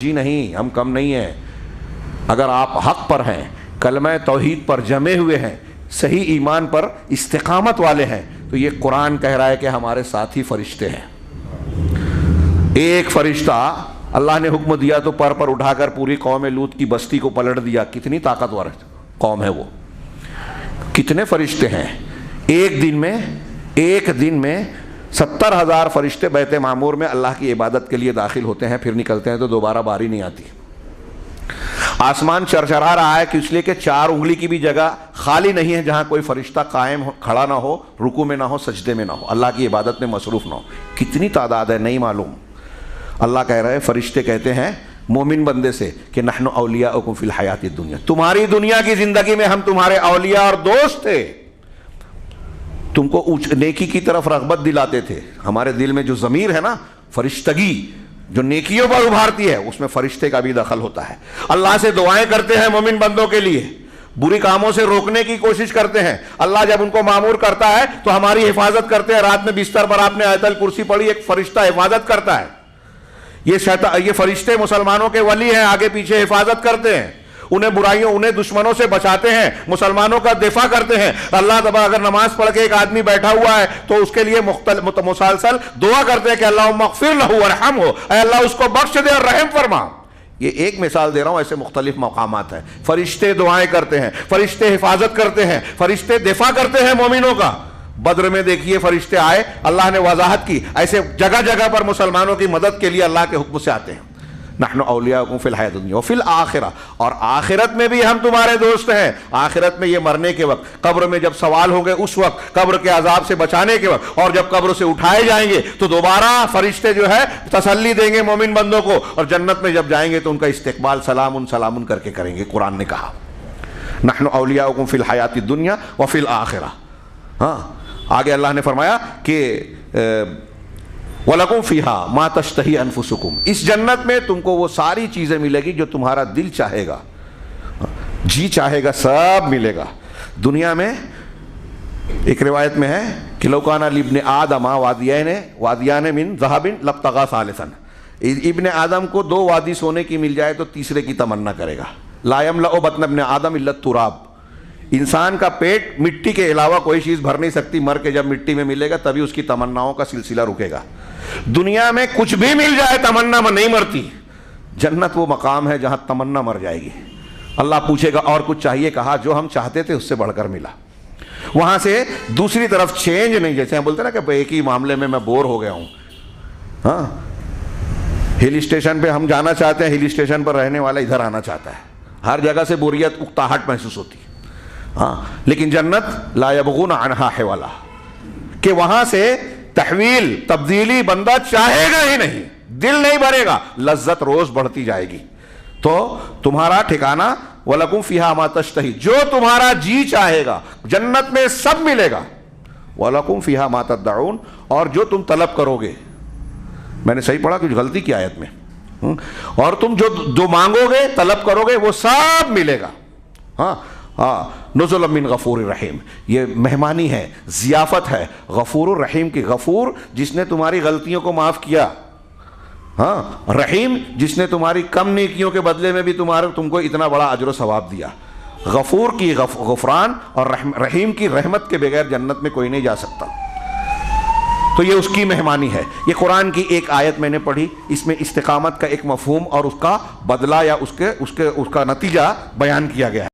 जी नहीं, हम कम नहीं हैं। अगर आप हक पर हैं, कलमा तौहीद पर जमे हुए हैं, सही ईमान पर इस्तिकामत वाले हैं, तो ये कुरान कह रहा है कि हमारे साथी फरिश्ते हैं। एक फरिश्ता अल्लाह ने हुक्म दिया तो पर उठाकर पूरी कौम लूत की बस्ती को पलट दिया। कितनी ताकतवर कौम है वो, कितने फरिश्ते हैं। एक दिन में 70,000 फरिश्ते बैत मामूर में अल्लाह की इबादत के लिए दाखिल होते हैं, फिर निकलते हैं तो दोबारा बारी नहीं आती। आसमान चरचरा रहा है कि इसलिए कि 4 उंगली की भी जगह खाली नहीं है जहां कोई फरिश्ता कायम हो, खड़ा ना हो, रुकू में ना हो, सजदे में ना हो, अल्लाह की इबादत में मसरूफ ना हो। कितनी तादाद है नहीं मालूम। अल्लाह कह रहे हैं, फरिश्ते कहते हैं मोमिन बंदे से कि नहनु औलियाउकुम फिल हयातिद दुनिया, तुम्हारी दुनिया की जिंदगी में हम तुम्हारे औलिया और दोस्त थे, तुमको नेकी की तरफ रगबत दिलाते थे। हमारे दिल में जो ज़मीर है ना, फरिश्तगी जो नेकियों पर उभारती है, उसमें फरिश्ते का भी दखल होता है। अल्लाह से दुआएं करते हैं मोमिन बंदों के लिए, बुरी कामों से रोकने की कोशिश करते हैं। अल्लाह जब उनको मामूर करता है तो हमारी हिफाजत करते हैं। रात में बिस्तर पर आपने आयतल कुर्सी पढ़ी, एक फरिश्ता हिफाजत करता है। ये फरिश्ते मुसलमानों के वली हैं, आगे पीछे हिफाजत करते हैं, उन्हें बुराइयों, उन्हें दुश्मनों से बचाते हैं, मुसलमानों का दिफा करते हैं। अल्लाह तबारक अगर नमाज पढ़ के एक आदमी बैठा हुआ है तो उसके लिए मुसलसल दुआ करते हैं कि अल्लाह मग़फ़िर लहू वरहमहू, अल्लाह उसको बख्श दे और रहम फरमा। ये एक मिसाल दे रहा हूं, ऐसे मुख्तलिफ मकामात हैं। फरिश्ते दुआएं करते हैं, फरिश्ते हिफाजत करते हैं, फरिश्ते दिफा करते हैं मोमिनों का। बद्र में देखिए फरिश्ते आए, अल्लाह ने वजाहत की, ऐसे जगह जगह पर मुसलमानों की मदद के लिए अल्लाह के हुक्म से आते हैं। नहनु औलियाकुम फिल हयातिद दुनिया व फिल आखिरा, और आखिरत में भी हम तुम्हारे दोस्त हैं। आखिरत में ये मरने के वक्त, कब्र में जब सवाल होंगे उस वक्त, कब्र के अजाब से बचाने के वक्त, और जब कब्र से उठाए जाएंगे तो दोबारा फरिश्ते जो है तसल्ली देंगे मोमिन बंदों को, और जन्नत में जब जाएंगे तो उनका इस्तिकबाल सलामुन सलामुन करके करेंगे। कुरान ने कहा नहनु औलियाकुम फिल हयातिद दुनिया व फिल आखिरा। हाँ, आगे अल्लाह ने फरमाया कि वलकुम फीहा मा तश्तही अनफुसुकुम, इस जन्नत में तुमको वो सारी चीज़ें मिलेगी जो तुम्हारा दिल चाहेगा, जी चाहेगा, सब मिलेगा। दुनिया में एक रिवायत में है कि लौकाना लिब्ने आदमा वादियान मिन ज़हाबिन लब्तगा सालिसन, इब्न आदम को 2 वादी सोने की मिल जाए तो तीसरे की तमन्ना करेगा। ला यमलअ बत्न इब्न आदम इल्ला तुराब, इंसान का पेट मिट्टी के अलावा कोई चीज़ भर नहीं सकती, मर के जब मिट्टी में मिलेगा तभी उसकी तमन्नाओं का सिलसिला रुकेगा। दुनिया में कुछ भी मिल जाए तमन्ना में नहीं मरती। जन्नत वो मकाम है जहां तमन्ना मर जाएगी। अल्लाह पूछेगा और कुछ चाहिए, कहा जो हम चाहते थे उससे बढ़कर मिला। वहां से दूसरी तरफ चेंज नहीं, जैसे हम बोलते ना कि एक ही मामले में मैं बोर हो गया हूं। हाँ, हिल स्टेशन पे हम जाना चाहते हैं, हिल स्टेशन पर रहने वाला इधर आना चाहता है, हर जगह से बोरियत, उकताहट महसूस होती है। हाँ, लेकिन जन्नत ला यबगून अन्हा हिवाला, कि वहां से तहवील, तब्दीली बंदा चाहेगा ही नहीं, दिल नहीं भरेगा, लज्जत रोज बढ़ती जाएगी। तो तुम्हारा ठिकाना वलकुम फीहा मा तश्तही, जो तुम्हारा जी चाहेगा जन्नत में सब मिलेगा। वलकुम फीहा मा तदउन, और जो तुम तलब करोगे, मैंने सही पढ़ा कुछ गलती की आयत में, और तुम जो मांगोगे, तलब करोगे, वो सब मिलेगा। हाँ, नुज़ुलन मिन गफूर रहीम, ये मेहमानी है, ज़ियाफ़त है गफूर रहीम की। गफूर जिसने तुम्हारी गलतियों को माफ़ किया, हाँ, रहीम जिसने तुम्हारी कम नेकियों के बदले में भी तुमको इतना बड़ा अजर सवाब दिया। गफूर की गफरान और रहीम की रहमत के बगैर जन्नत में कोई नहीं जा सकता। तो ये उसकी मेहमानी है। ये कुरान की एक आयत मैंने पढ़ी, इसमें इस्तिकामत का एक मफहूम और उसका बदला या उसका नतीजा बयान किया गया है।